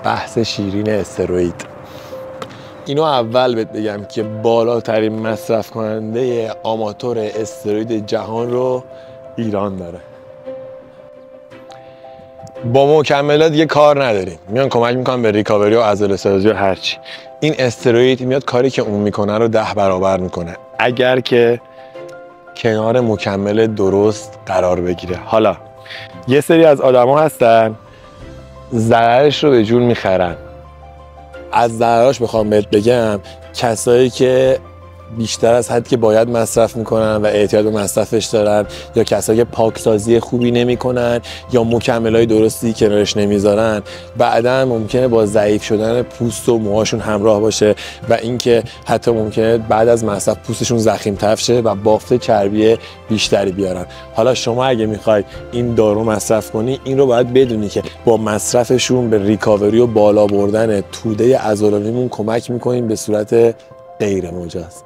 بحث شیرین استروئید. اینو اول بهت بگم که بالاترین مصرف کننده آماتور استروئید جهان رو ایران داره. با مکملات یه کار نداریم، میان کمک میکنن به ریکاوری و عضله سازی و هرچی. این استروئید میاد کاری که اون میکنه رو 10 برابر میکنه اگر که کنار مکمل درست قرار بگیره. حالا یه سری از آدما هستن ضررش رو به جون میخرن. از ضررش بخوام بهت بگم، کسایی که بیشتر از حد که باید مصرف میکنن و اعتیاد به مصرفش دارن، یا کسایی که پاکسازی خوبی نمیکنن یا مکملای درستی کنارش نمیذارن، بعداً ممکنه با ضعیف شدن پوست و موهاشون همراه باشه و اینکه حتی ممکنه بعد از مصرف پوستشون ضخیم‌تر شه و بافت چربی بیشتری بیارن. حالا شما اگه میخوای این دارو مصرف کنی، این رو باید بدونی که با مصرفشون به ریکاوری و بالا بردن توده عضلانیمون کمک میکنیم به صورت غیر مجاز.